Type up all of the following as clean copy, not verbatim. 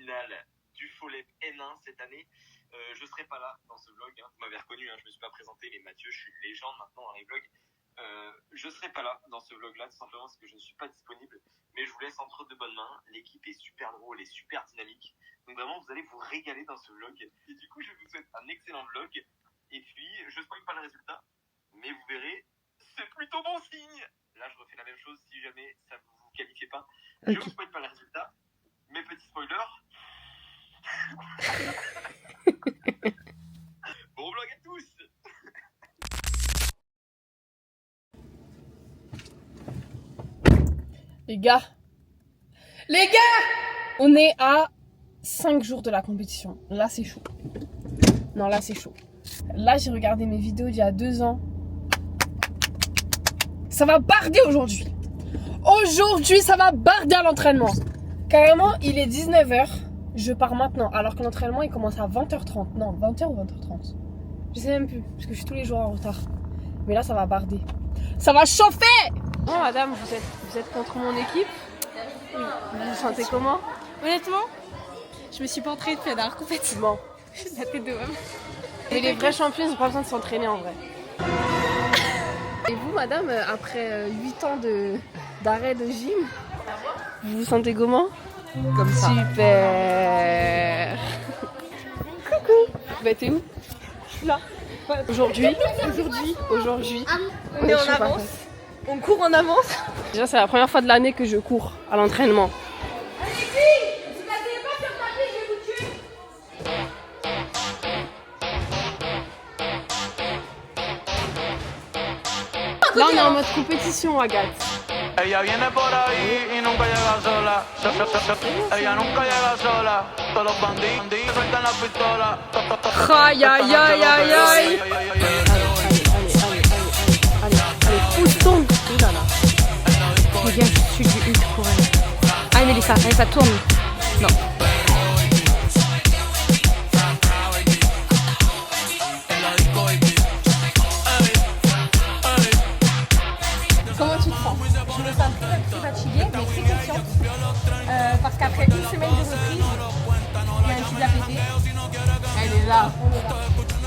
finale du Folep N1 cette année. Je serai pas là dans ce vlog, hein. Vous m'avez reconnu, hein, je me suis pas présenté, mais Mathieu, je suis une légende maintenant dans les vlogs. Je serai pas là dans ce vlog-là, tout simplement parce que je ne suis pas disponible. Mais je vous laisse entre de bonnes mains. L'équipe est super drôle et super dynamique. Donc vraiment, vous allez vous régaler dans ce vlog. Et du coup, je vous souhaite un excellent vlog. Et puis, je spoil pas le résultat, mais vous verrez, c'est plutôt bon signe. Là, je refais la même chose si jamais ça vous qualifiez pas. Okay. Je vous spoil pas le résultat, mais petit spoiler. Bon vlog à tous. Les gars, on est à 5 jours de la compétition. Là, c'est chaud. Non, là, c'est chaud. Là, j'ai regardé mes vidéos d'il y a 2 ans. Ça va barder aujourd'hui. Aujourd'hui, ça va barder à l'entraînement. Carrément, il est 19h. Je pars maintenant. Alors que l'entraînement, il commence à 20h30. Non, 20h ou 20h30. Je sais même plus. Parce que je suis tous les jours en retard. Mais là, ça va barder. Ça va chauffer! Bon, madame, vous êtes contre mon équipe? Oui. Vous vous sentez comment? Honnêtement, je me suis pas entraînée depuis la dernière compétition. Bon. La tête de même. Mais les vrais champions, ils n'ont pas besoin de s'entraîner en vrai. Et vous, madame, après 8 ans d'arrêt de gym, vous vous sentez comment? Comme ça. Super. Coucou. Bah, t'es où? Je suis là. Aujourd'hui, on est en avance. On court en avance. Déjà, c'est la première fois de l'année que je cours à l'entraînement. Allez, filles, vous n'attendez pas sur le tapis, je vais vous tuer. Là, on est en mode compétition, Agathe. Ella viene por ahí y nunca llega sola. Ella nunca llega sola. Todos los bandidos sueltan la pistola. Aïe, aïe, aïe, aïe, aïe. Allez, pousse, tourne. Oh là là. Les gars, je suis du Hulk pour elle. Allez, Mélissa, allez, ça tourne. Non. Comment tu te sens? Je me sens très fatiguée, mais très confiante. Parce qu'après une semaine de reprise, il y a un petit pété. Elle est là.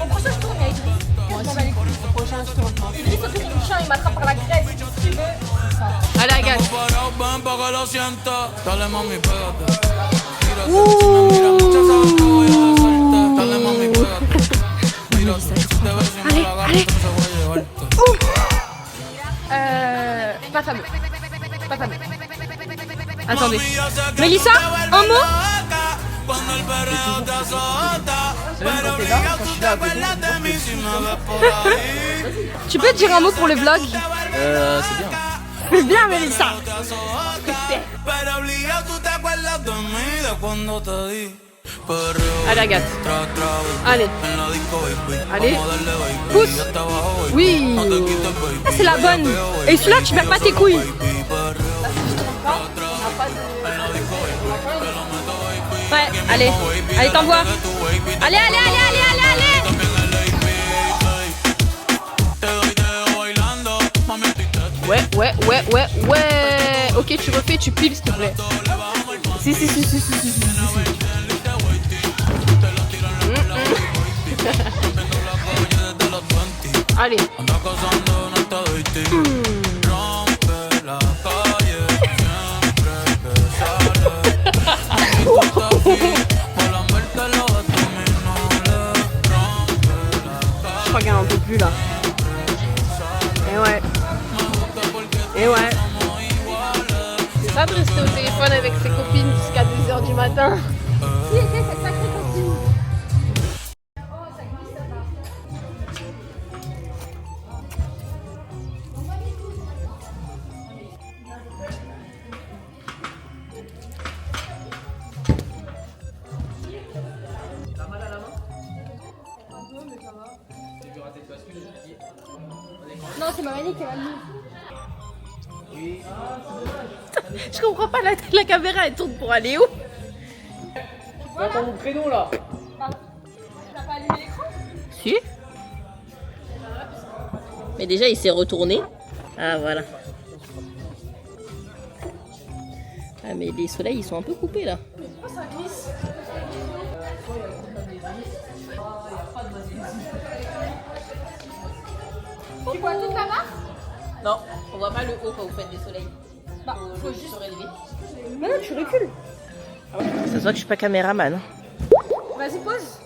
Au prochain, je tourne avec lui. Moi aussi. Au prochain, je tourne. Idriss, au prochain, il m'attrape par la graisse. Si tu veux. Allez, Agathe. Allez. Pas fameux. Attendez. Mélissa, un mot? Tu peux dire un mot pour le vlog? C'est bien. C'est bien, Mélissa. Allez, Agathe. Allez. Pousse. Oui. Ça, c'est la bonne. Et celui-là, tu perds pas tes couilles. Ouais, allez. Allez, t'envoies. Allez. Ouais. Ok, tu refais, tu piles, s'il te plaît. Si. Allez. Je crois qu'elle en peut plus là. Et ouais. C'est ça de rester au téléphone avec ses copines jusqu'à 2h du matin. Qui était cette sacrée copine? Non, c'est ma manie qui m'a mis. Je comprends pas, la caméra elle tourne pour aller où? Attends mon créneau là. T'as pas allumé l'écran? Si. Mais déjà il s'est retourné. Ah voilà. Ah mais les soleils ils sont un peu coupés là. Pourquoi ça glisse? Tu vois toute la barre? Non, on voit pas le haut quand vous faites des soleils. Bah, faut juste. surélever. Non, non, tu recules. Ça se voit que je suis pas caméraman. Vas-y, pose.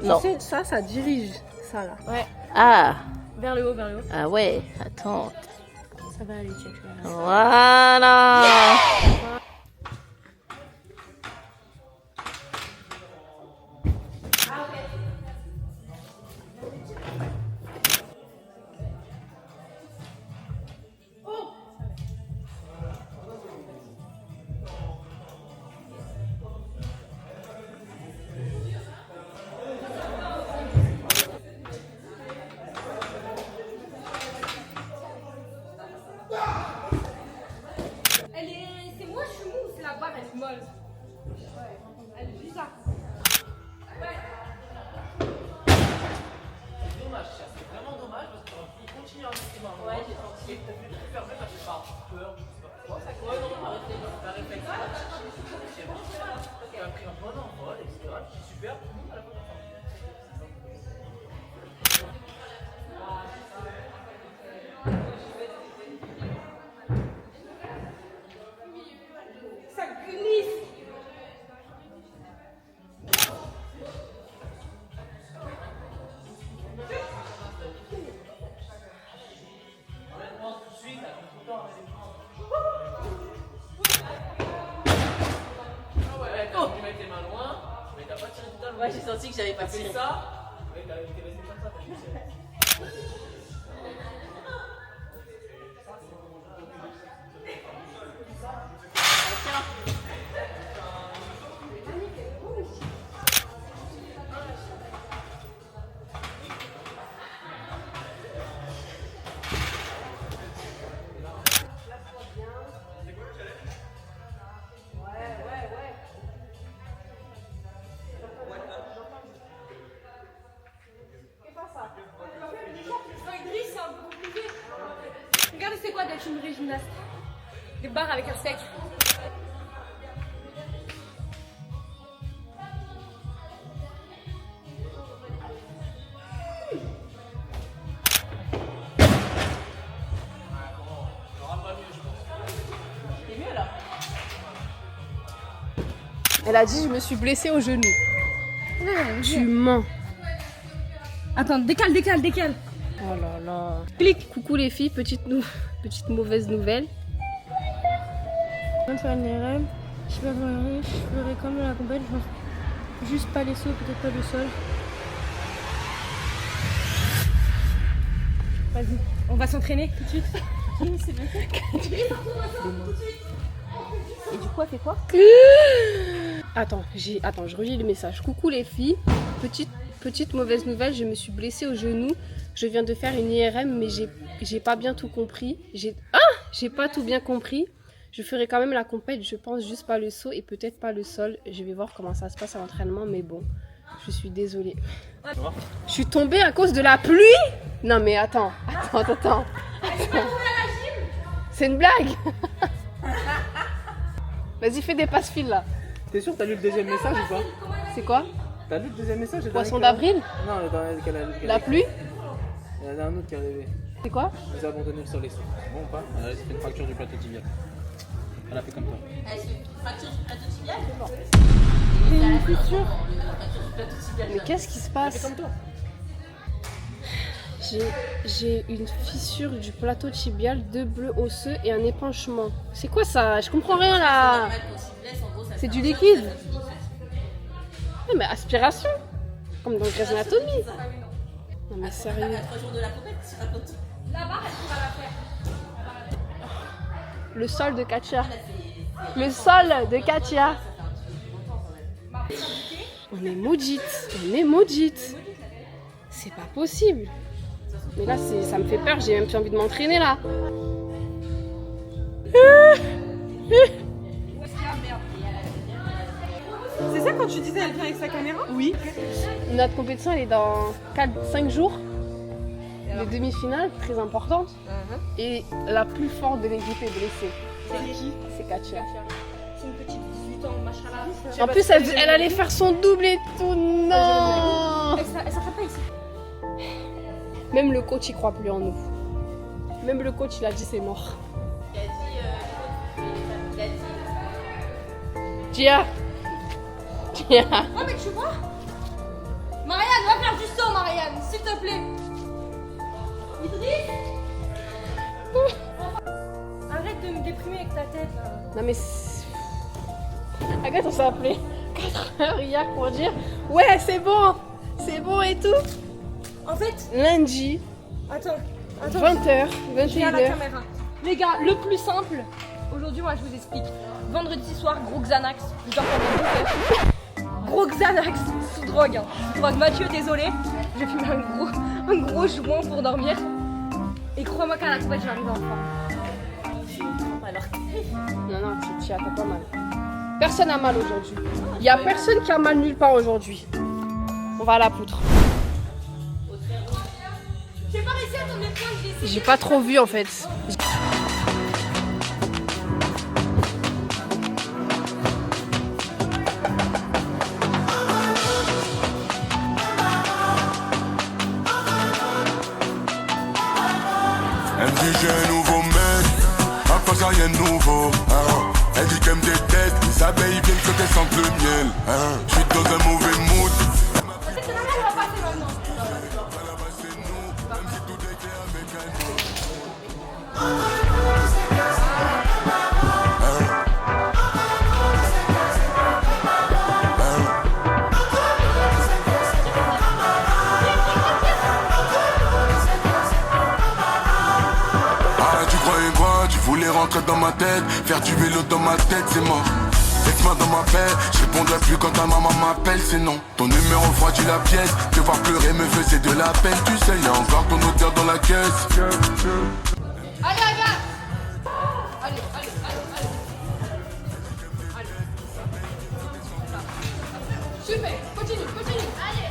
Non. Tu sais, ça dirige. Ça là. Ouais. Ah, Vers le haut, vers le haut. ah ouais, attends. Ça va aller, check. Voilà. C'est moi, je suis mou, c'est la barre, elle est molle. Elle est bizarre. Ça glisse. Ouais, j'ai senti que j'avais pas tiré. C'est un peu compliqué. Regarde, c'est quoi d'être une vraie gymnaste? Des barres avec un sec. Elle a dit je me suis blessée au genou. Tu mens. Attends, décale. Oh là là. Clique. Coucou les filles, petite mauvaise nouvelle. Je vais faire une IRM, je vais regarder, je ferai comme la compète, je pense juste pas les sauts, peut-être pas le sol. Vas-y, on va s'entraîner tout de suite. C'est bien fait. Et du coup, elle fait quoi? Attends, je relis le message. Coucou les filles, petite mauvaise nouvelle, je me suis blessée au genou. Je viens de faire une IRM, mais j'ai pas bien tout compris. J'ai pas tout bien compris. Je ferai quand même la compète, je pense juste pas le saut et peut-être pas le sol. Je vais voir comment ça se passe à l'entraînement, mais bon, je suis désolée. Je suis tombée à cause de la pluie? Non mais attends. C'est une blague. Vas-y, fais des passes-fils là. T'es sûr que t'as lu le deuxième message ou pas? C'est quoi? T'as lu le deuxième message? Poisson d'avril? Non, La pluie? Il y en a un autre qui est arrivé. C'est quoi? Vous abandonnez le sol et c'est bon ou pas? Elle s'est fait une fracture du plateau tibial. Elle a fait comme toi. Elle se fait une fracture du plateau tibial? J'ai une fissure. Fracture du plateau tibial. Mais qu'est-ce qui se passe? Comme toi. J'ai une fissure du plateau tibial, 2 bleus osseux et un épanchement. C'est quoi ça? Je comprends rien là. C'est du liquide. Ouais, mais aspiration. Comme dans Grey's Anatomy. Non mais sérieux. À 3 jours de la compète, tu racontes. La barre, elle pourra la faire. Le sol de Katia. Le sol de Katia. On est maudite. C'est pas possible. Mais là, ça me fait peur, j'ai même plus envie de m'entraîner là. C'est ça quand tu disais elle vient avec sa caméra? Oui. Notre compétition, elle est dans 5 jours. Les demi-finales, très importantes. Et la plus forte de l'équipe est blessée. C'est qui? C'est Katia. C'est une petite 18 ans, machallah. En plus, elle allait faire son double et tout. Non. Elle s'attrape pas ici. Même le coach, il croit plus en nous. Même le coach, il a dit c'est mort. Il a dit. Tia. Tia. Oh, mais tu vois Marianne, va faire du saut, Marianne, s'il te plaît. Idriss Arrête de me déprimer avec ta tête. Là. Non mais... Agathe, on s'est appelé 4 heures hier pour dire ouais, c'est bon et tout. En fait, Lundi, attends. 20h, Je viens à la 21h. caméra. Les gars, le plus simple, aujourd'hui, moi je vous explique. Vendredi soir, gros Xanax. Je dors pendant 2 heures. Gros Xanax sous drogue. Hein. Drogue Mathieu, désolé. J'ai fumé un gros joint pour dormir. Et crois-moi qu'à la compète, je vais arriver en forme. Non, tu as pas mal. Personne n'a mal aujourd'hui. Il y a personne qui a mal nulle part aujourd'hui. On va à la poutre. J'ai pas réussi à tourner le point que j'ai essayé. J'ai pas trop vu en fait. Elle me dit j'ai un nouveau mec, après ça rien de nouveau. Elle dit qu'elle me déteste, les abeilles viennent que elles sentent le miel. Je suis dans un mauvais mood. C'est normal, on va passer maintenant. Là-bas c'est nous, même si tout est clair avec un autre. Tu croyais quoi? Tu voulais rentrer dans ma tête, faire du vélo dans ma tête, c'est mort. Laisse-moi dans ma paix, je répondrai plus quand ta maman m'appelle, c'est non. Ton numéro froidit la pièce, te voir pleurer me faisait de la peine, tu sais, y'a encore ton odeur dans la caisse. Allez, Agathe. Allez. Super, continue. Allez.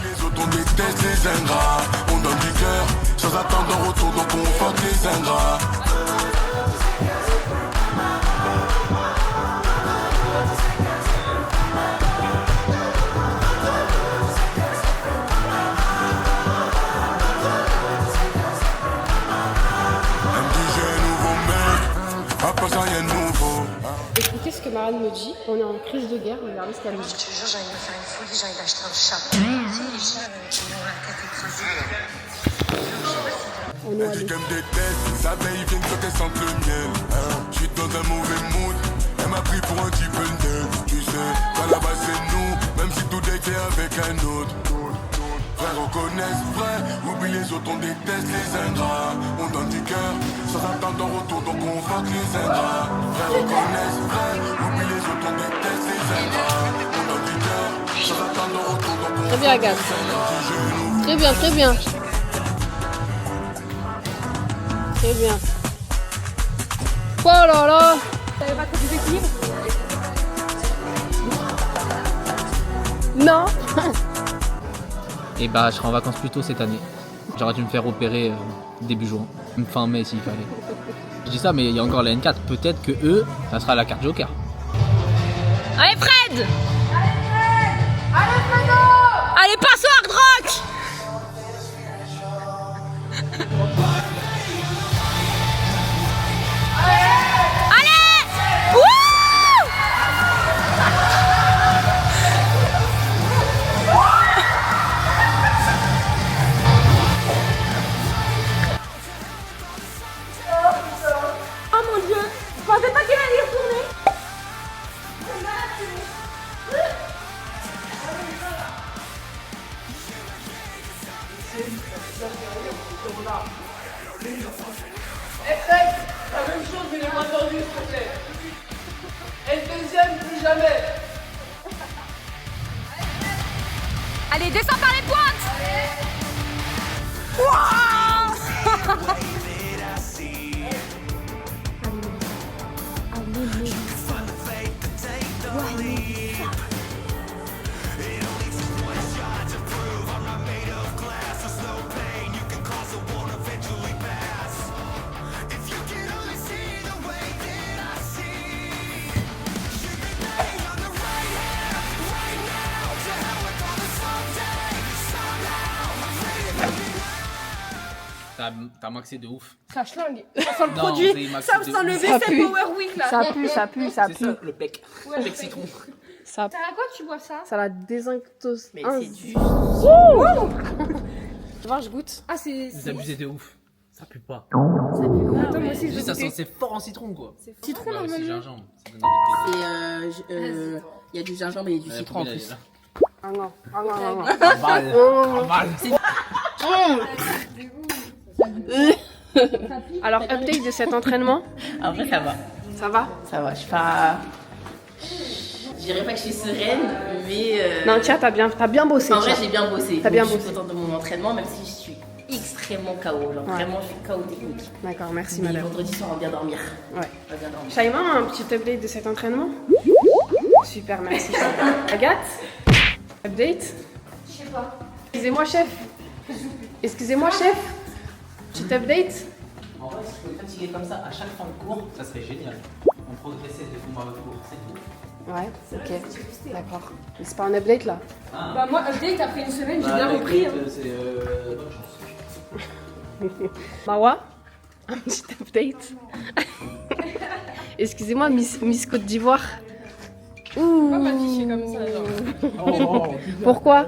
Les autres on déteste les ingrats, on donne du cœur, sans attendre en retour donc on fuck les ingrats. Elle me dit j'ai un nouveau mec, après ça rien de nouveau. Écoutez ce que Marianne me dit. On est en crise de guerre. Regardez ce qu'elle me dit. Je te jure, j'ai envie de faire une folie, j'ai envie d'acheter un chat. C'est les chiens qui ont la tête écrasée. On est Elle dit allé. qu'elle me déteste, les abeilles viennent quand elles sentent le miel. Je suis dans un mauvais mood, elle m'a pris pour un petit peu net. Tu sais, qu'à la base c'est nous, même si tout est clair avec un autre. Frère, on connaît vrai, oublie les autres, on déteste les ingrats. On donne du cœur, sans attendre en retour, donc on fuck les ingrats. Frère, on connaît vrai, oublie les autres, on déteste les ingrats. On donne du cœur, sans attendre en retour, donc on Très bien, Agathe. Très bien. Très bien. Oh là là. T'avais pas trop d'équilibre? Non. Et bah, je serai en vacances plus tôt cette année. J'aurais dû me faire opérer début juin, fin mai s'il fallait. Je dis ça, mais il y a encore la N4. Peut-être que eux, ça sera la carte Joker. Allez, Fred. Allez, passe au hard rock. Oh mon Dieu, je pensais pas qu'il allait y retourner. La même chose, mais les moins tendus, s'il te plaît. Et le deuxième, plus jamais. Allez, descends par les pointes. T'as maxé de ouf. Ça schlingue. Ça sent le Non, produit. c'est maxé Ça de sent ouf. le Ça WC pue. Power Week là. Ça pue, ça pue, ça C'est pue. ça, le pec. Ouais, Le pec citron. Ça T'as à quoi tu bois ça? Ça la désinctose. Mais Un- c'est du. Tu vois, je goûte. Ah, c'est. Vous abusez de ouf. Ça pue pas. Ça pue pas. Attends, moi aussi, je Juste, ça veux sent, goûter. c'est fort en citron quoi. Citron Ouais, c'est normalement. gingembre. Ça donne envie de baiser. Il y a du gingembre et du Ouais, citron en la plus. poubelle, Ah non, ah non, ah non. elle est là. Mal. Oh. Mal. Alors, update de cet entraînement, En vrai, ça va. ça va? Ça va. Je suis pas. Je dirais pas que je suis sereine, mais. Non, tiens, t'as bien bossé. En vrai, tiens. j'ai bien bossé. T'as bien Donc, Je bossé. suis contente de mon entraînement, même si je suis extrêmement KO. Genre, Ouais. vraiment, je suis KO technique. D'accord, merci Mais madame. vendredi soir, on va bien dormir. Ouais. On va bien dormir. Shaima, un petit update de cet entraînement? Super, merci. Agathe? Update? Je sais pas. Excusez-moi, chef. Excusez-moi, chef. Petit update? En vrai, si je pouvais fatiguer comme ça à chaque fin de cours, ça serait génial. On progressait de cours à cours, c'est tout. Ouais, ok. D'accord. Mais c'est pas un update là? Bah, moi, update après une semaine, j'ai Bah, bien repris. hein. C'est bonne chance. Marwa? Un petit update? Excusez-moi, Miss Côte d'Ivoire. Ouh. Pourquoi m'afficher comme ça, genre? Pourquoi?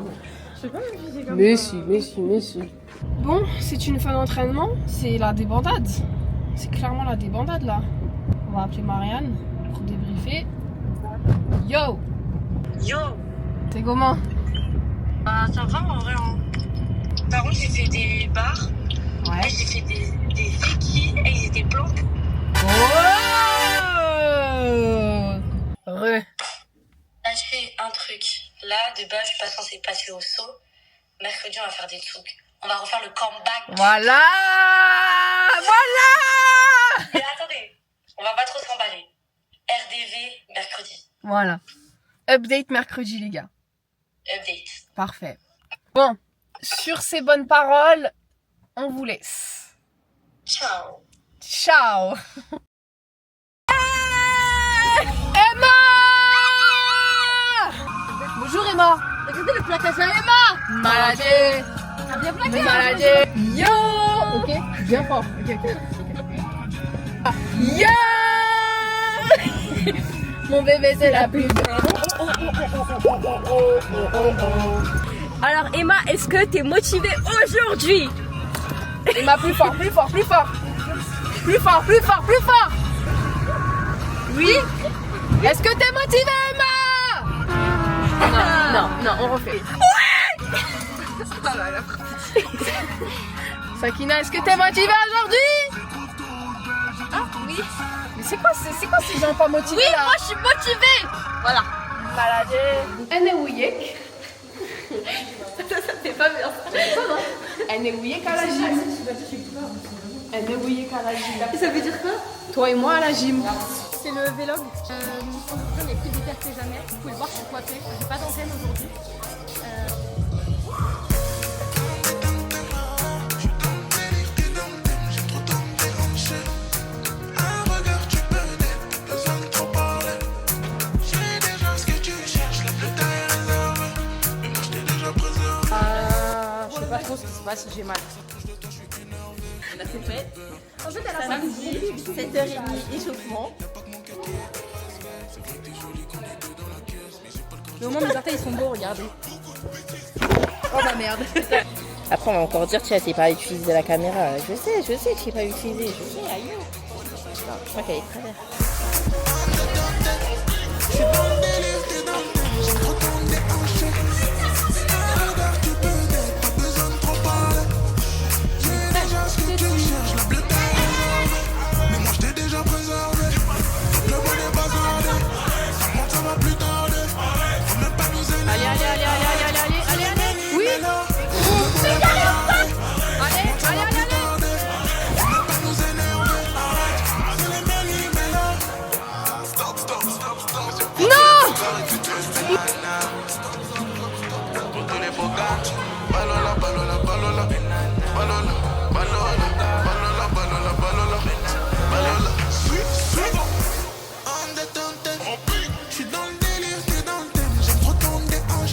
Je sais pas m'afficher comme Mais ça. si. Bon, c'est une fin d'entraînement, c'est la débandade. C'est clairement la débandade là. On va appeler Marianne pour débriefer. Yo! Yo, T'es comment? bah ça va en vrai. Hein. Par contre, j'ai fait des bars, Ouais. j'ai fait des équilles et ils étaient blancs. Oh! Re. Là, je fais un truc. Là, de base, je suis pas censée passer au saut. Mercredi, on va faire des trucs. On va refaire le comeback. Voilà! Voilà! Mais attendez, on va pas trop s'emballer. RDV, mercredi. Voilà. Update mercredi, les gars. Update. Parfait. Bon, sur ces bonnes paroles, on vous laisse. Ciao. Ciao! Emma! Bonjour Emma! Regardez le plaquage à Emma! Maladie! T'as bien plaqué? Maladie! Yo! Ok, bien fort. Ok. Yo! Mon bébé c'est la pub. Alors Emma, est-ce que t'es motivée aujourd'hui? Emma, plus fort, plus fort, plus fort! Plus fort, plus fort, plus fort! Oui? Est-ce que t'es motivée Emma? Non, on refait. Sakina, est-ce que t'es motivée aujourd'hui? Ah oui. Mais c'est quoi ces gens pas motivés Oui, là? moi je suis motivée! Voilà. Maladie. Eneouyek. Ça fait pas bien. Eneouyek à la gym. Eneouyek à la gym. Ça veut dire quoi? Toi et moi à la gym. C'est le vlog. Aujourd'hui, on est plus déter que jamais. Vous pouvez le voir, je suis coiffée. J'ai pas d'antenne aujourd'hui. Je sais pas trop ce qui se passe, j'ai mal. La compète. En fait, elle a pas Samedi, 7h30, échauffement. Mais au moins, mes orteils ils sont beaux, regardez. Oh ma merde. Après, on va encore dire, tu n'as pas utilisé la caméra. Je sais que tu n'as pas utilisé. Je sais, aïe. Non, je crois qu'elle est de travers. Allez. Oui. Allez.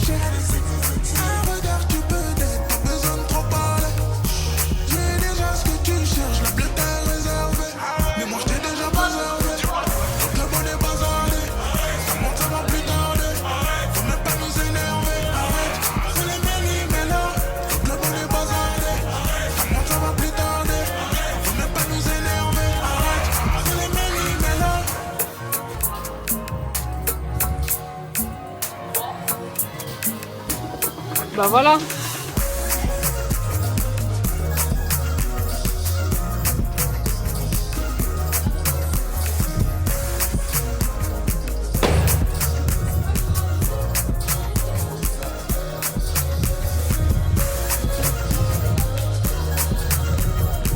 Un regard, tu peux t'être, pas besoin de trop parler. J'ai déjà ce que Bah voilà.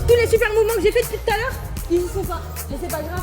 Tous les super mouvements que j'ai fait depuis tout à l'heure, ils y sont pas. Mais c'est pas grave.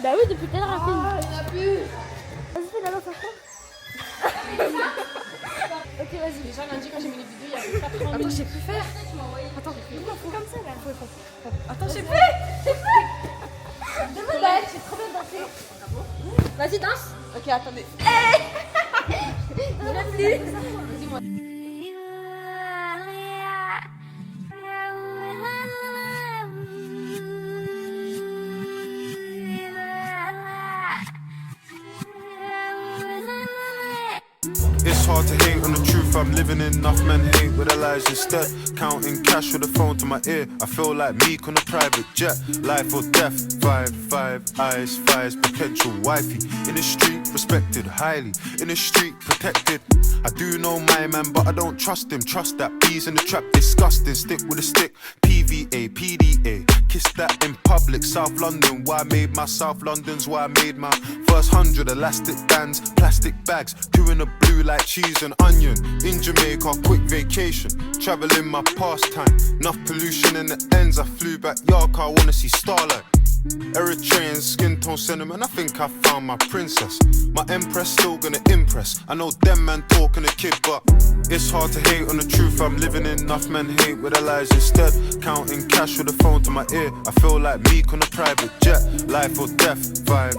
Bah oui, depuis tout à l'heure, elle filme. Il y en a plus. Vas-y, fais la lance après. Ok, vas-y. Déjà lundi quand j'ai mis les vidéos, il y avait 4 ans. Attends, je sais plus faire. Attends, Faut comme ça là. attends, j'ai fait. Demande à elle, j'ai trop bien dansé. Vas-y, danse. Ok, attendez. Vas-y, moi. It's hard to hate on the truth I'm living in. Enough men hate with their lies instead. Counting cash with a phone to my ear. I feel like Meek on a private jet. Life or death. 5 eyes, fires, potential wifey. In the street, respected highly. In the street, protected. I do know my man, but I don't trust him. Trust that bees in the trap, disgusting. Stick with a stick. PVA, PDA. Kiss that in public. South London, why I made my South London's why I made my first 100 elastic bands, plastic bags, two in the blue like cheese and onion. In Jamaica, quick vacation, traveling my pastime. Enough pollution in the ends. I flew back York, I wanna see starlight. Eritrean skin tone sentiment, I think I found my princess. My empress still gonna impress. I know them man talking a kid, but it's hard to hate on the truth I'm living in. Enough men hate with their lies instead. Counting cash with a phone to my ear. I feel like Meek on a private jet. Life or death. 5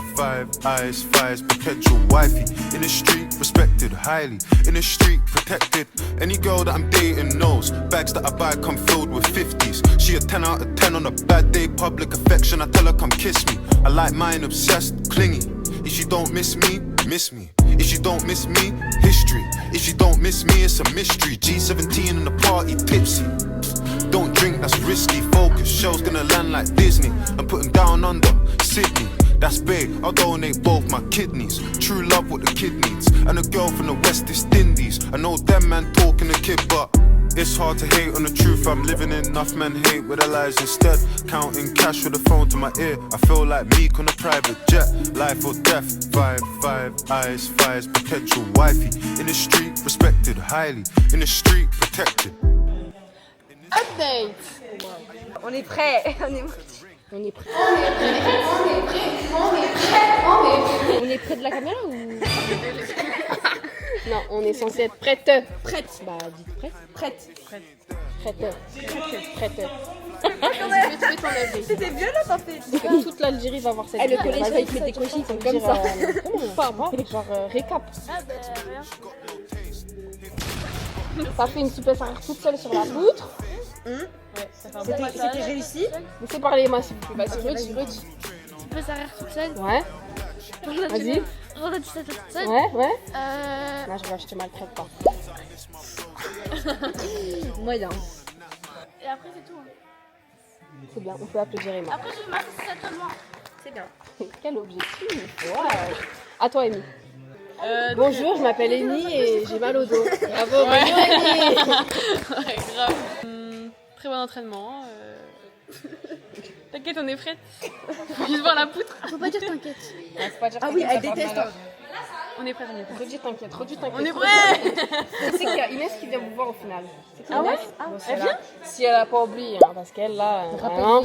eyes, fires, potential wifey. In the street, respected highly. In the street, protected. Any girl that I'm dating knows bags that I buy come filled with 50s. She a 10 out of 10 on a bad day. Public affection, I tell her come kiss me. I like mine obsessed, clingy. If you don't miss me, miss me. If you don't miss me, history. If you don't miss me, it's a mystery. G17 in the party, tipsy. Don't drink, that's risky. Focus, show's gonna land like Disney. I'm putting down under Sydney. That's big, I'll donate both my kidneys. True love what the kid needs. And a girl from the West Indies. I know them man talking a kid, but it's hard to hate on the truth I'm living in. Enough men hate with their lies instead. Counting cash with a phone to my ear. I feel like Meek on a private jet. Life or death. 5 eyes, fires, potential wifey. In the street, respected highly. In the street, protected. Update. On est prêts. On est prêt. On est près de la caméra ou? Non, on est censé être prête. Prête. Bah, dites prêt. Prête. Prête. C'était violent en fait. Toute l'Algérie va voir cette Le vidéo. collège va écrire des cochilles comme ça. Pas moi. Genre récap. Ah bah rien. Ça fait une soupape arrière toute seule sur la poutre. C'était réussi. Laissez parler, moi, s'il vous plaît. Vas-y, redis. Tu peux s'arrêter toute seule. Ouais. Vas-y. Vendredi 17 toute seule. Ouais, ouais. Euh... Non, je te maltraite pas. Moyen. Et après, c'est tout. C'est bien, on peut applaudir Emma. Après, je vais m'assister seulement. C'est bien. Quel objectif. Ouais. À toi, Amy. Bonjour, je m'appelle Amy et j'ai mal au dos. Bravo, bonjour Amy. Ouais, grave. Très bon entraînement. T'inquiète, on est prête. Faut juste voir la poutre. Faut pas dire t'inquiète. Ah oui, elle déteste. On est prête, on est prête. Redis t'inquiète, redis t'inquiète. On est prêt. C'est qu'il y a Inès qui vient vous voir au final. Ah ouais? Elle vient? Si elle a pas oublié, hein, parce qu'elle là. Hein.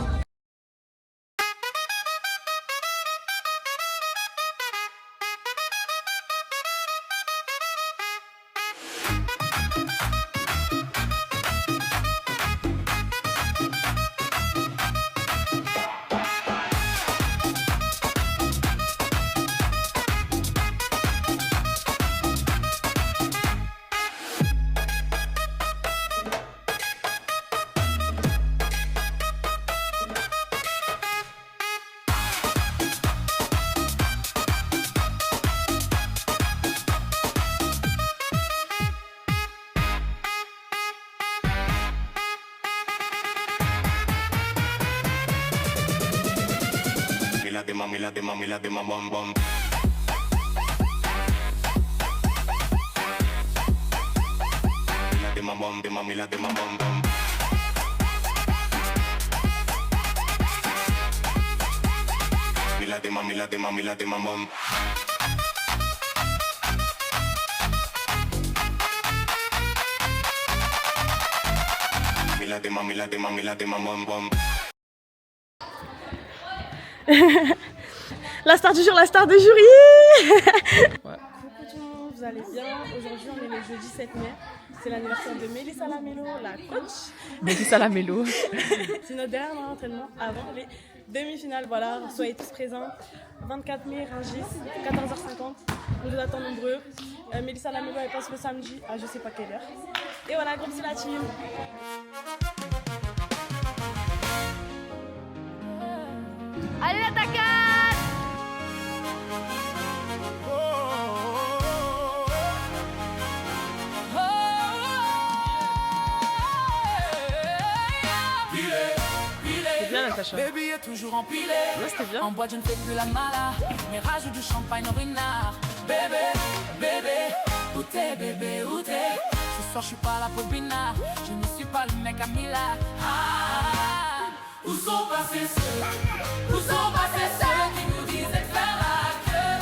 La de ma bom bom. La de ma bom, la de ma bom bom. La de ma, la de ma, la de ma bom. La de ma, la de ma, la de ma bom bom. La star du jour, la star du jury. Ouais. Coucou tout le monde, vous allez bien? Aujourd'hui on est le jeudi 7 mai. C'est l'anniversaire de Mélissa Lamelo, la coach. Mélissa Lamelo. C'est notre dernier entraînement avant les demi-finales. Voilà, soyez tous présents. 24 mai, Rungis, 14h50. On vous attend nombreux. Mélissa Lamelo elle passe le samedi à je sais pas quelle heure. Et voilà, gros bisous la team. Allez, l'attaquante! C'est bien, Natacha. Baby est toujours empilé. Ouais, c'était bien. En boîte, je ne fais plus la mala. Mais rajoute du champagne au renard. Bébé, bébé, où t'es, bébé, où t'es? Ce soir, je suis pas là pour Bina. Je ne suis pas le mec à Mila. Où sont passés ceux? Où sont passés ceux qui nous disaient de faire la queue?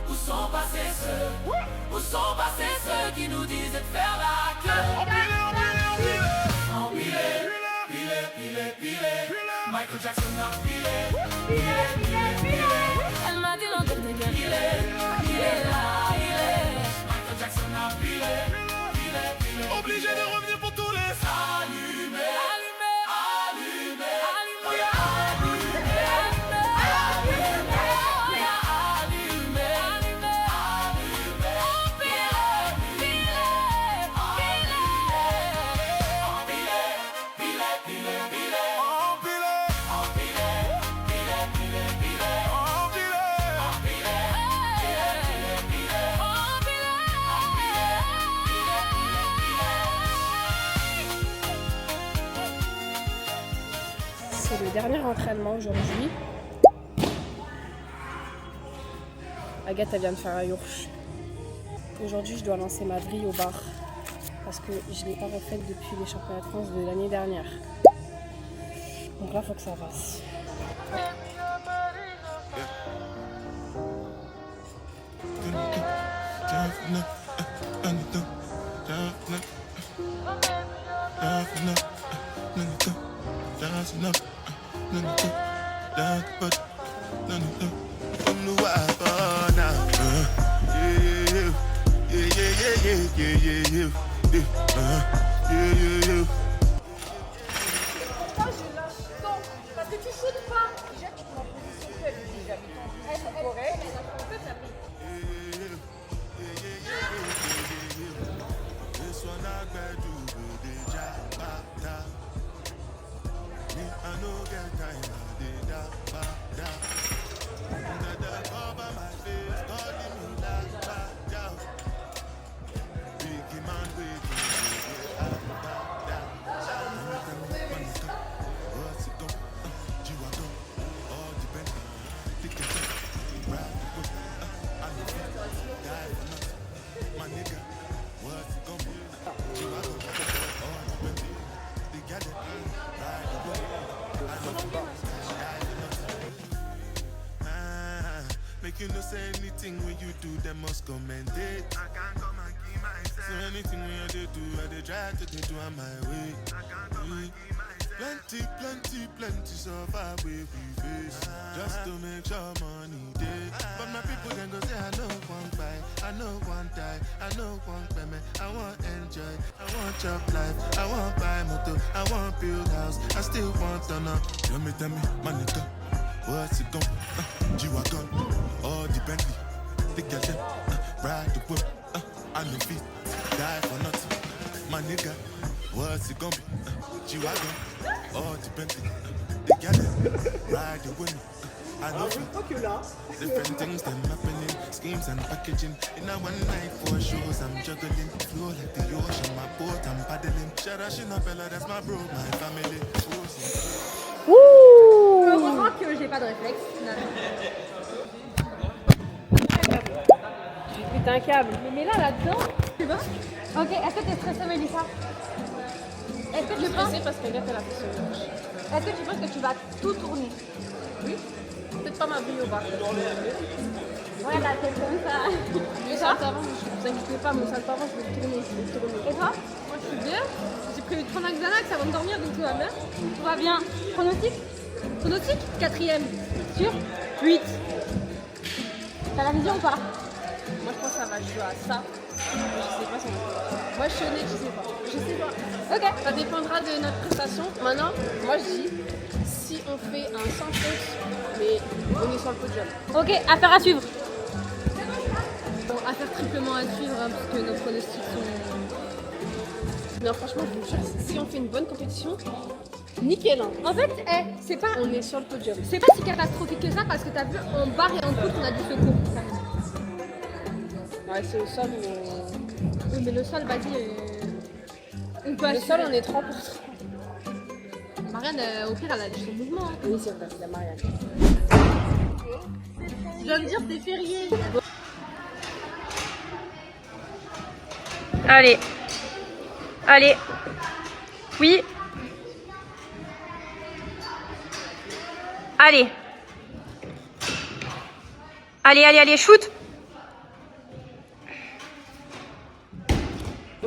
Où sont passés ceux? Où sont passés ceux qui nous disaient de faire la queue? Michael Jackson a filé. Elle m'a dit non de tes gueules. Il est là, il est. Michael Jackson a filé. Obligé de revenir pour tous les allumer. C'est le dernier entraînement aujourd'hui. Agathe elle vient de faire un yourch. Aujourd'hui je dois lancer ma vrille au bar parce que je ne l'ai pas refaite depuis les championnats de France de l'année dernière. Donc là il faut que ça passe. Parce que tu shootes pas. Déjà, tu prends en position faible. Elle est correcte, elle a fait la Make you no say anything when you do, them must commend it. I can't come and keep myself. So anything when you do, I try to do on my way. I can't come and keep myself. Plenty so far we face. Just to make sure money day. But my people can go say I know one buy, I know one die, I know one payment. I want enjoy, I want chop life, I want buy motor, I want build house, I still want to know. Tell me, my nigga, what's it gon' G-Wagon, all the Bentley, the girl them, ride the whip, I no feet, die for nothing. My nigga, what's it gon' be? G-Wagon, all the Bentley, the girl them, ride the whip. I know different things them happening, schemes and packaging. In a one night for shows, I'm juggling. Flow like the ocean, my boat, I'm paddling. Shout out Shinapella, that's my bro, my family. Wouh! Heureusement que j'ai pas de réflexe. J'ai pété un câble. Mais là-dedans, tu vois? Ok, est-ce que t'es stressée, Mélissa? Est-ce que tu penses? Parce que là, t'as la pression. Est-ce que tu penses que tu vas tout tourner? Oui. Peut-être pas ma vie au bar. Ouais, la tête comme ça. Le salle avant, vous inquiétez pas, mon salle avant, je vais le tourner. Et toi? Moi, je suis bien. J'ai prévu de prendre un Xanax avant de dormir, donc tout va bien. Tout va bien. Pronostic? Pronostic? 4ème. Sûr? 8. T'as la vision ou pas? Moi, je pense que ça va jouer à ça. Je sais pas si on va. Moi, je suis honnête, je sais pas. Ok. Ça dépendra de notre prestation. Maintenant, moi, je dis, si on fait un sans faute, mais on est sur le podium. Ok, affaire à suivre. Bon, affaire triplement à suivre, hein, parce que nos pronostics sont... Non, franchement, je vous jure, si on fait une bonne compétition, nickel. Hein. En fait, c'est pas... On est sur le podium. C'est pas si catastrophique que ça, parce que t'as vu, en barre et en poutre, on a du secours. Ouais, c'est au sol, mais... Oui, mais le sol, vas-y... On peut le sol, on est 30%. Marianne, au pire, elle a du mouvement. Hein. Oui, c'est vrai, c'est la Marianne. Je viens de dire, c'est férié. Allez. Allez. Oui. Allez. Allez, shoot.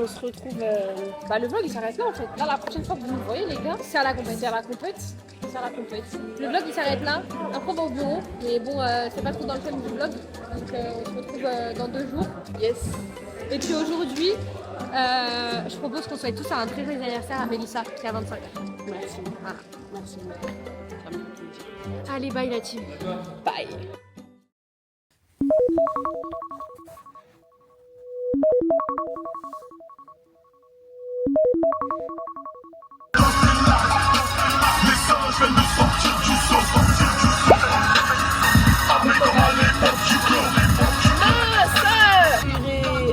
On se retrouve... le vlog il s'arrête là en fait. Là la prochaine fois que vous nous voyez les gars, c'est à la compète. C'est à la compète. Le vlog il s'arrête là. Après on va au bureau. Mais bon c'est pas trop dans le thème du vlog. Donc on se retrouve dans 2 jours. Yes. Et puis aujourd'hui, je propose qu'on souhaite tous un très joyeux anniversaire à Mélissa qui a 25 ans. Merci. Voilà. Merci. Allez bye la team. Bye.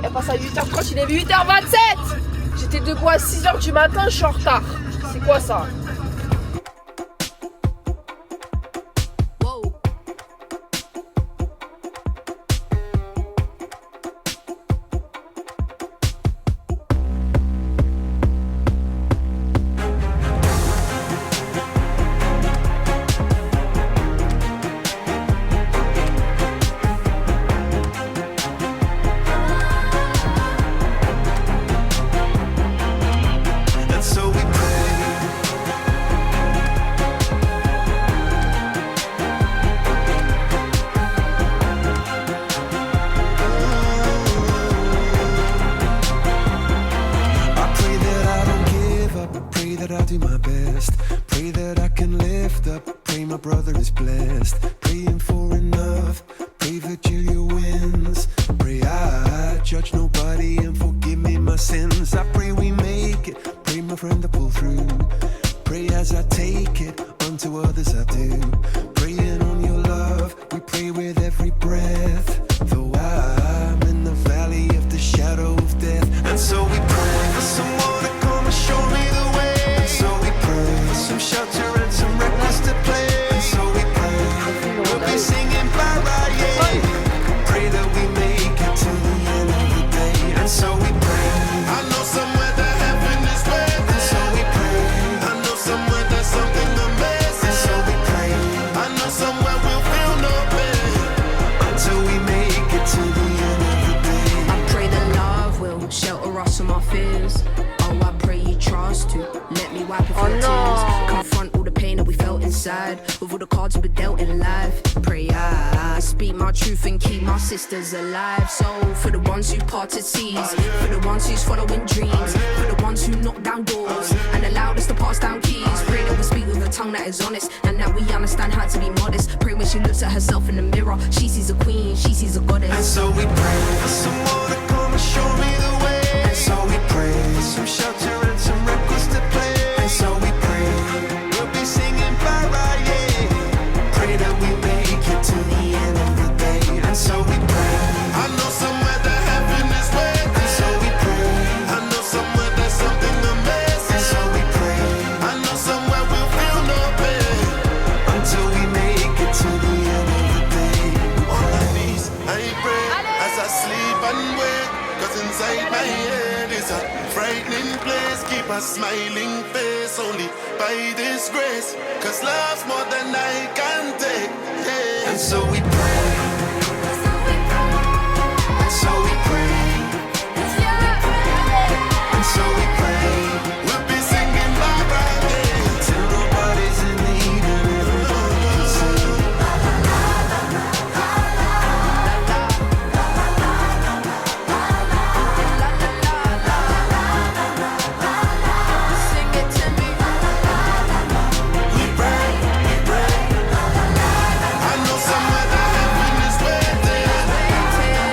Elle passe à 8h30, il est 8h27. J'étais debout à 6h du matin, je suis en retard. C'est quoi ça? cards were dealt in life. Pray I speak my truth and keep my sisters alive. So for the ones who parted seas, for the ones who's following dreams, for the ones who knock down doors and allowed us to pass down keys. Pray that we speak with a tongue that is honest and that we understand how to be modest. Pray when she looks at herself in the mirror, she sees a queen, she sees a goddess. And so we pray for someone to come and show me the way. And so we pray for some shelter and some records to play. And so we pray we'll be singing para, yeah. Pray that we make it to the end of the day. And so we pray. I know somewhere that heaven is waiting. And so we pray. I know somewhere there's something amazing. And so we pray. I know somewhere we'll feel no pain until we make it to the end of the day. On my knees, I pray as I sleep and wake. Cause inside my head is a frightening place. Keep a smiling face only by this grace. Cause love's more than I can take, yeah. And so we pray. And so we pray. And so we pray. We'll be singing Baba again till nobody's in need and everybody can sing. Sing it to me. We pray, we pray. I know somewhere that heaven is waiting.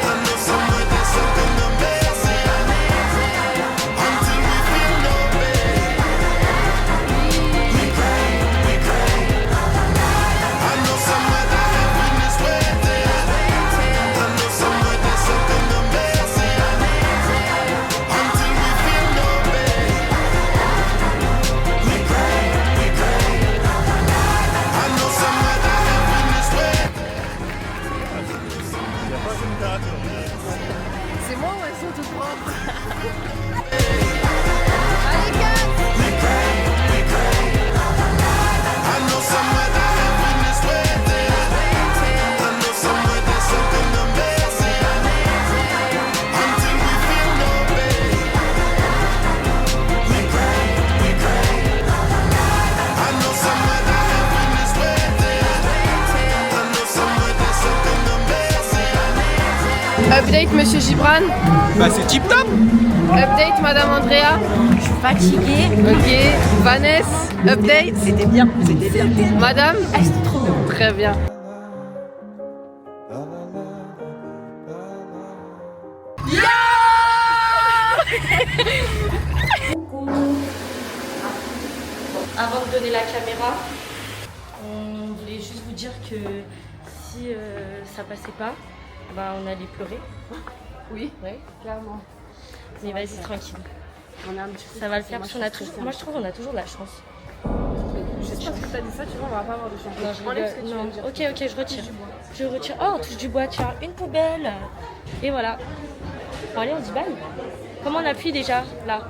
I know somewhere there's something amazing. Until we feel no pain. We pray, we pray. I know somewhere that heaven is waiting. I know somewhere there's something amazing. Until we feel no pain. We pray, we pray. I know somewhere that heaven is waiting. C'est moi ou elles sont toutes propres? We pray, we pray. I know somewhere that heaven is waiting. I know somewhere there's something amazing. Until we feel no pain. We pray, we pray. I know somewhere that heaven is waiting. I know somewhere there's something amazing. Update Monsieur Gibran. Bah c'est tip top. Update Madame Andrea. Je suis fatiguée. Ok. Vanessa. Update. C'était bien, c'était bien. Madame. Ah, c'était trop bien. Très bien. Avant de donner la caméra, on voulait juste vous dire que si ça passait pas, ben on allait pleurer. Oui, clairement. Mais vas-y, tranquille. On a un petit peu Ça va le stressé. faire parce qu'on a toujours. Moi je trouve qu'on a toujours de la chance. Juste parce que t'as dit ça, tu vois, on va pas avoir de chance. Non, je Enlève ce que rigole. tu viens de dire. Ok, je retire. Je retire. Oh, touche du bois, tiens, une poubelle. Et voilà. Bon, allez, on dit bye. Comment on appuie déjà là?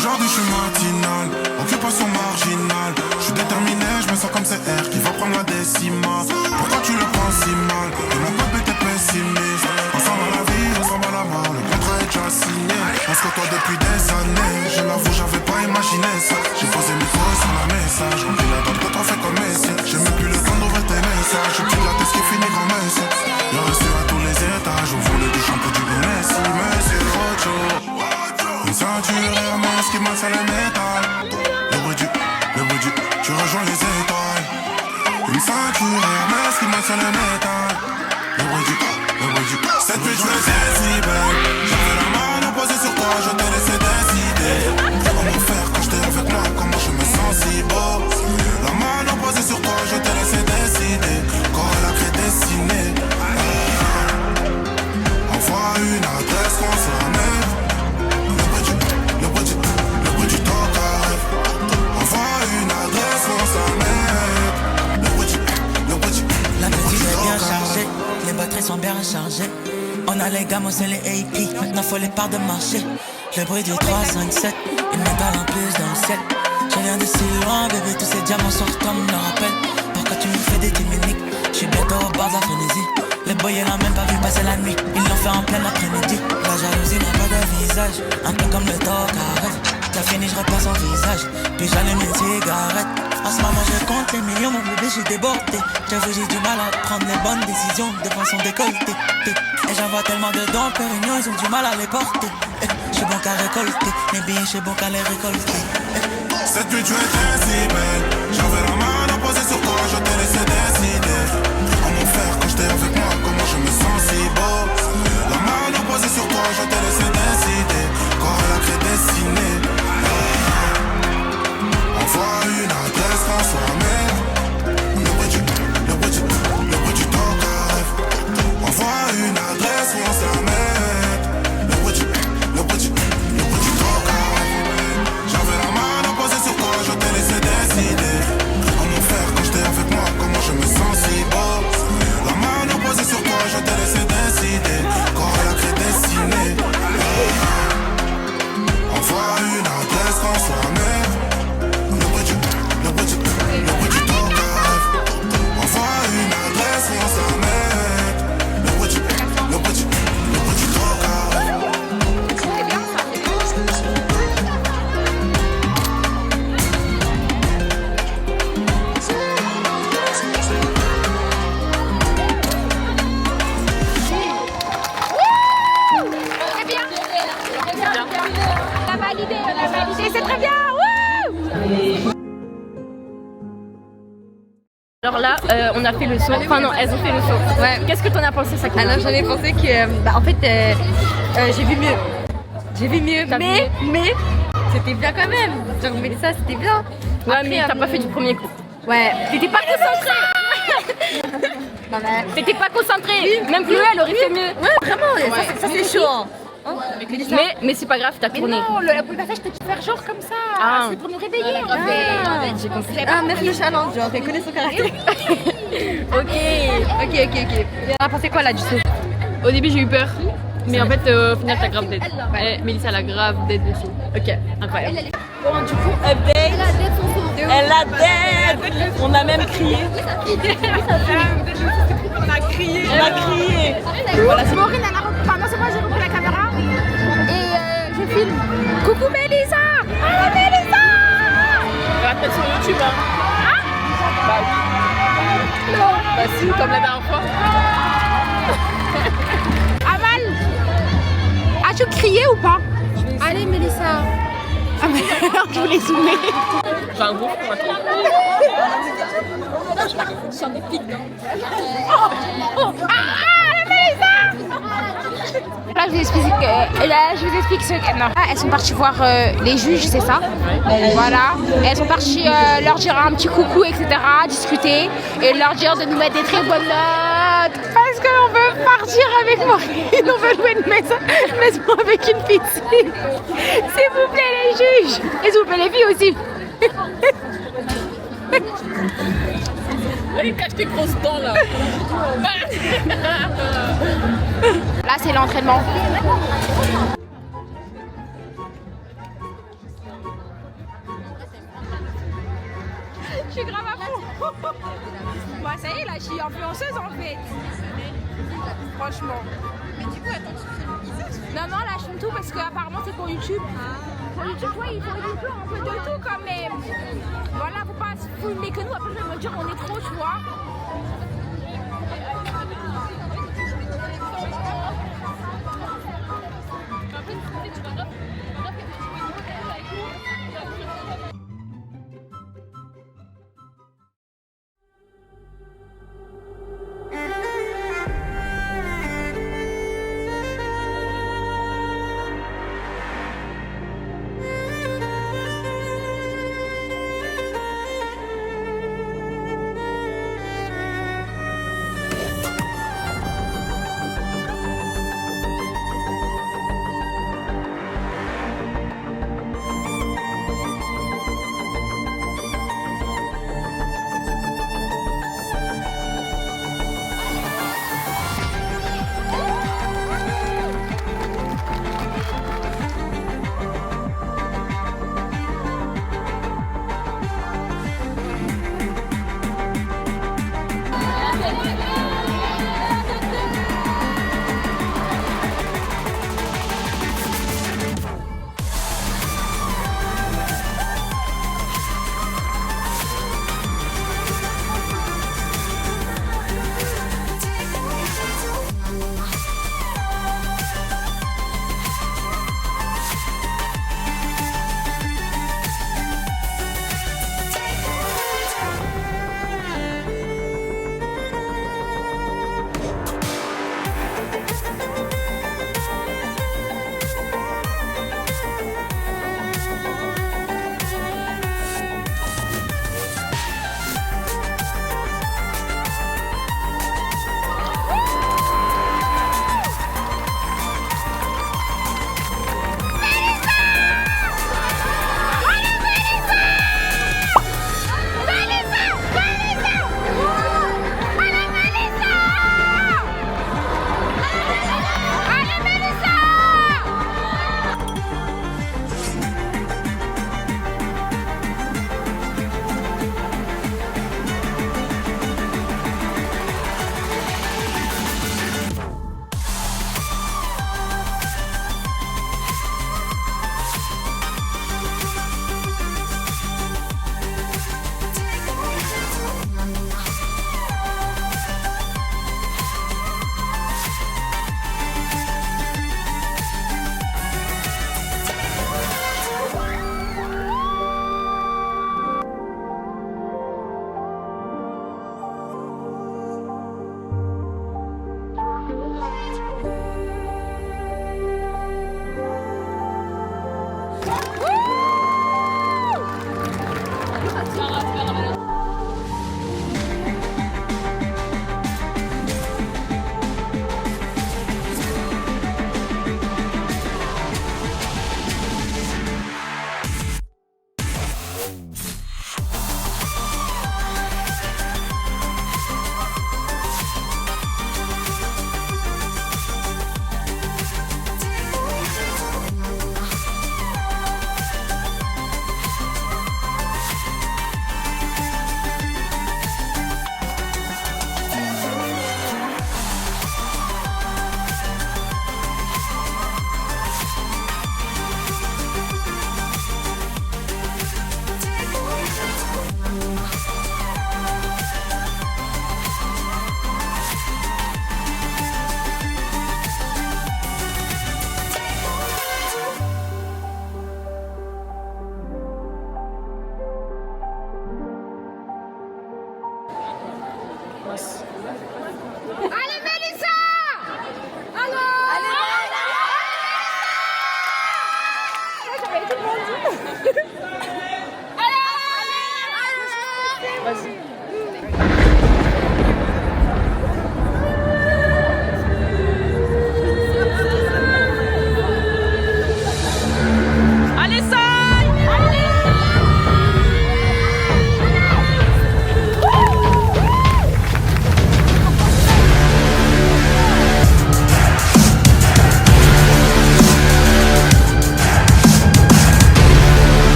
Aujourd'hui je suis matinal, occupation marginale. Je suis déterminé, je me sens comme CR qui va prendre la décimale. Pourquoi tu le prends si mal? Et mon peuple était pessimiste. Ensemble à la vie, ensemble à la mort, le contrat est déjà signé. On se côtoie depuis des années, je l'avoue j'avais pas imaginé ça. J'ai posé mes faux sur la message, rempli la date quand on fait comme Messi. J'ai même plus le temps d'ouvrir tes messages, je plie la tête qui finit comme Messi. Y'a reçu à tous les étages, on voulait du shampoo du Guinness. Monsieur Rocho, une ceinture Hermès qui masse le métal. Le bruit du, tu rejoins les étoiles. Une ceinture Hermès qui masse le métal. Le bruit du, cette bitch me faisait si belle. J'avais la main posée sur toi, je te laissais décider. Comment faire quand j'étais avec moi, comment je me sens si beau. La main posée sur toi, je te laissais décider. Quand elle a créé dessinée. Envoie une adresse qu'on se la met. Le bruit du temps carré. Envoie une adresse qu'on se la met. La musique est bien chargée, les batteries sont bien rechargées. On a les gammes, c'est les AP, maintenant faut les parts de marché. Le bruit du 3, 5, 7, une médaille en plus dans le ciel. Je viens de si loin, bébé, tous ces diamants sortent comme me le rappel. Pourquoi tu me fais des timiniques? J'suis bientôt au bord de la frénésie. Les boy, il a même pas vu passer la nuit. Ils l'ont fait en plein après-midi. La jalousie n'a pas de visage. Un peu comme le toc, arrête. T'as fini, je repasse en visage. Puis j'allume une cigarette. En ce moment, je compte les millions, mon bébé, j'suis débordé. J'avoue, j'ai du mal à prendre les bonnes décisions devant son décolleté. Et j'en vois tellement de dons, Pérignon, ils ont du mal à les porter. J'suis bon qu'à récolter, mes billets, j'suis bon qu'à les récolter. Cette nuit tu étais si belle. J'avais la main posée sur toi, je t'ai laissé décider. Oh mon frère, quand j'étais avec moi, comment je me sens si beau. La main posée sur toi, je t'ai laissé décider. Corps à la craie dessinée. Envoie une adresse, François Mère. Le bruit du temps rêve. Envoie une adresse, on se la met. Le bruit du temps rêve. J'avais la main posée sur toi, je t'ai laissé décider. Oh mon frère, quand j'étais avec moi, comment je me sens si beau. La main posée sur toi, je t'ai laissé décider. Corps à la craie dessinée. Envoie une adresse, François Mère. Le bruit du temps rêve. Envoie une adresse, on se la met. Le bruit du temps rêve. C'est bien ça. C'est bien. On a validé, c'est très bien. Wouh! Alors là, on a fait le saut. Enfin non, elles ont fait le saut. Ouais. Qu'est-ce que t'en as pensé, ça? Alors j'en ai pensé que, en fait, j'ai vu mieux. J'ai vu mieux, mais c'était bien quand même. Genre, mais ça, c'était bien. Ouais, Après, mais t'as pas fait du premier coup. Ouais. T'étais pas concentrée. Non, mais... T'étais pas concentrée. Même Chloé, elle aurait fait mieux. Ouais, vraiment, ça c'est chaud. Hein. Mais c'est pas grave, t'as tourné. Non, la boule passage, je peux te faire genre comme ça. Ah. C'est pour nous réveiller. J'ai compris. Ah, merci le challenge, genre, elle connaît son caractère. Ok. On a pensé quoi là du saut? Au début, j'ai eu peur. Mais en fait, au final, t'as grave d'aide. Mélissa, elle a grave d'aide dessus. Ok, incroyable. Bon, du coup, update. Elle a dead. On a même crié. On a crié. Voilà, c'est Maureen, elle a repris. Enfin, non, c'est moi, j'ai repris la caméra. Et je filme. Coucou Mélissa. Ah, Mélissa. On va te mettre sur YouTube, hein. Bah oui. Non. Bah si, comme la dernière fois. Amal, as-tu crié ou pas? Allez Mélissa. Ah merde, je voulais zoomer. J'ai un gros fond maintenant. J'en ai pique. Ah, Mélissa. Là, je vous explique ce qu'elles. Elles sont parties voir les juges, c'est ça? Voilà. Elles sont parties leur dire un petit coucou, etc., discuter et leur dire de nous mettre des très bonnes notes parce qu'on veut partir avec Maureen. On veut louer une maison avec une piscine. S'il vous plaît, les juges. Et s'il vous plaît, les filles aussi. Allez, cache tes grosses dents là. Là, c'est l'entraînement. Je suis grave à fond. Bah, ça y est, là, je suis influenceuse en fait. Franchement. Mais du coup, attends, tu filmes? Non, là, je filme tout parce qu'apparemment, c'est pour YouTube. Pour YouTube, ouais, il faut un peu de tout quand même. Voilà, faut pas filmer que nous, après, je vais me dire qu'on est trop, tu vois.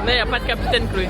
Mais il n'y a pas de capitaine Chloé.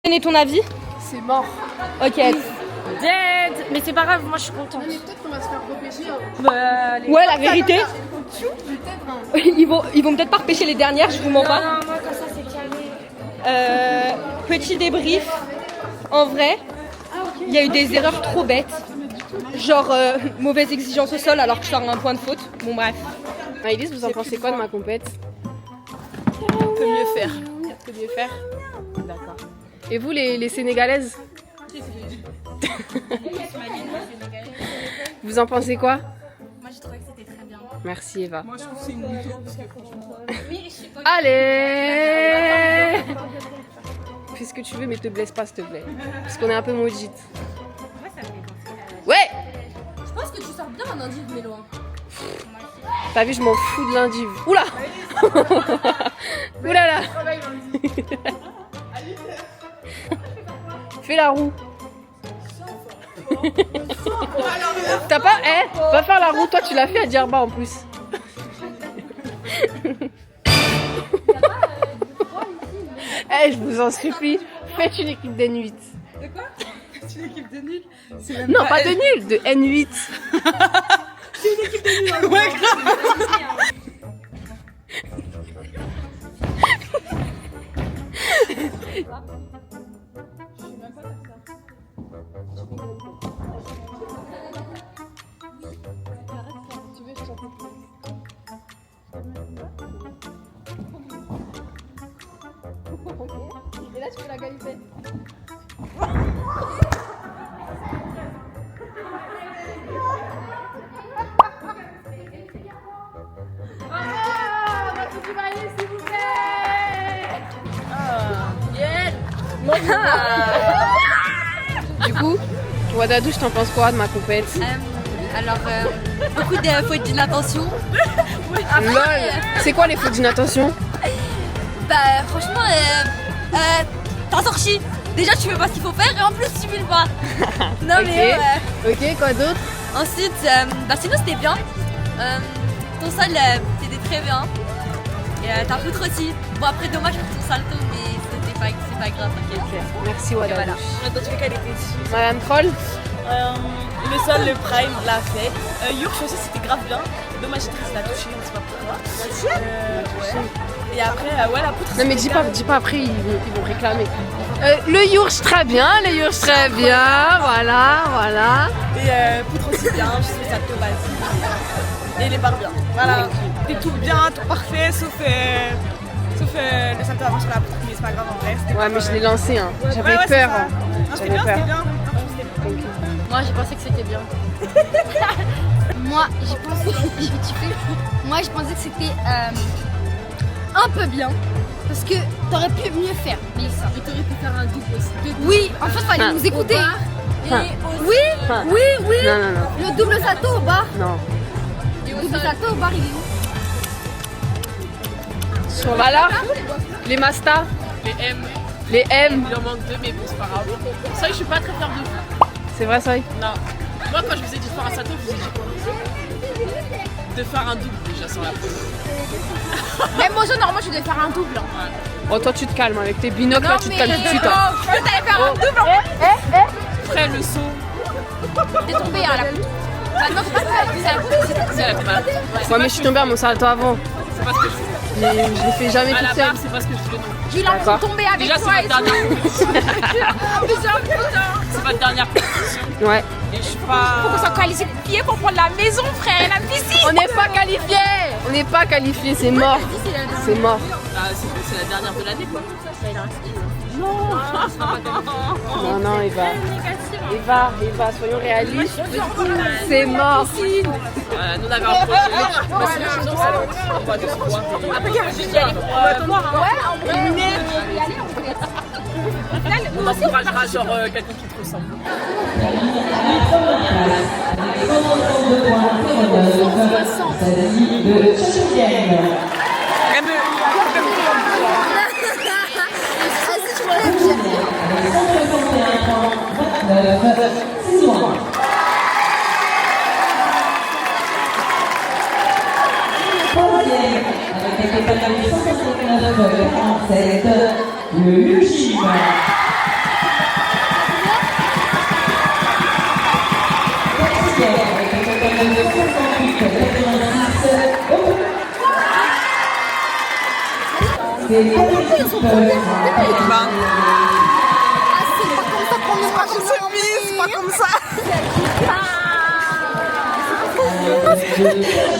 Donner ton avis? C'est mort. Ok. Dead. Mais c'est pas grave, moi je suis contente. Mais peut-être qu'on va se faire repêcher. Ouais, la vérité. Ils vont peut-être pas repêcher les dernières, je vous mens pas. Non, moi quand ça c'est calé. Petit débrief. En vrai, il y a eu des erreurs trop bêtes. Genre mauvaise exigence au sol alors que je sors un point de faute. Bon bref. Maëlys, vous en pensez quoi de ma compète? Peut mieux faire. Peut mieux faire. D'accord. Et vous les Sénégalaises? Vous en pensez quoi? Moi j'ai trouvé que c'était très bien. Merci Eva. Moi je trouve que c'est une mytho parce que franchement. Oui, je sais pas. Allez! Fais ce que tu veux mais te blesse pas s'il te plaît. Parce qu'on est un peu maudite. Ouais! Je pense que tu sors bien un indice Mélo. T'as vu, je m'en fous de l'indiv. Oula! Oulala! Fais la roue. T'as pas... va faire la roue, toi tu l'as fait à Djerba en plus. Je vous en supplie, faites une équipe d'N8. De quoi? C'est une équipe de nuls? Non, pas de nul, de N8. C'est une équipe de nuls. Ouais, grave. Et là tu fais la galipette. S'il vous plaît. Du coup, Wadadou, je t'en pense quoi de ma compète? Alors, beaucoup de fautes d'inattention. LOL. C'est quoi les fautes d'inattention? Bah, franchement, t'as sorti. Déjà, tu fais pas ce qu'il faut faire et en plus, tu filmes pas. Non, mais. Ok, quoi d'autre? Ensuite, sinon, c'était bien. Ton sol, c'était très bien. Et ta poutre aussi. Bon, après, dommage pour ton salto, mais c'est pas grave, t'inquiète. Ok, merci Wadadou. Voilà. Dans tous les cas, elle était dessus. Madame Troll? Le sol, le prime, l'a fait. Yurch aussi, c'était grave bien. Dommage, il l'a touché, on sait pas pourquoi. Ouais. Et après, ouais, la poutre. Non mais dis pas après, ils vont réclamer. Le Yurch très bien, voilà. Et poutre aussi bien, je trouve ça tout basique. Et les barres bien. Voilà. C'était tout bien, tout parfait, sauf le salto avant sur la poutre, mais c'est pas grave en vrai. Ouais, mais je l'ai lancé, hein. J'avais Ouais, peur. hein. C'était bien, c'était bien. Moi, j'ai pensé que c'était bien. Moi, j'ai pensé Moi, je pensais que c'était un peu bien. Parce que t'aurais pu mieux faire, Mélissa. Et t'aurais pu faire un double aussi. Oui, en fait, fallait nous écouter. Oui. Non. Le double salto au bar. Non. Le double salto au bar, il est où? Alors, les Masta, les M. Il en manque deux, mais bon, c'est pas grave. Ça, je suis pas très fière de vous. C'est vrai, ça? Non. Moi, quand je vous ai dit de faire un salto, je vous ai dit quoi? De faire un double déjà sur la peau. Même moi, normalement, je devais faire un double. Oh, toi, tu te calmes avec tes binocles, là, tu te calmes tout de suite. Hein. Je t'allais faire un double. Après le saut. T'es tombé à la poutre. Bah non, c'est pas ça. C'est la balle. Ouais, mais je suis tombée à mon salto avant. C'est pas ce que je fais. Mais je le fais jamais À la toute seule. barre, c'est pas ce que je fais non. J'ai l'impression de tomber avec Déjà, c'est toi et votre dernière tout. compétition. C'est votre dernière compétition. Ouais. Et je suis pas. Faut qu'on soit qualifiés pour prendre la maison, frère, et la piscine. On n'est pas qualifiés. C'est mort. C'est mort. Ah, c'est la dernière de l'année quoi. Non, Eva, soyons réalistes. C'est mort. Nous on avait un projet. On va de sport. Après, on va tomber. On encouragera genre quelqu'un qui te ressemble. Ils sont premiers. Ben, Ah, c'est pas comme ça qu'on est pas comme ça, Miss, pas comme ça.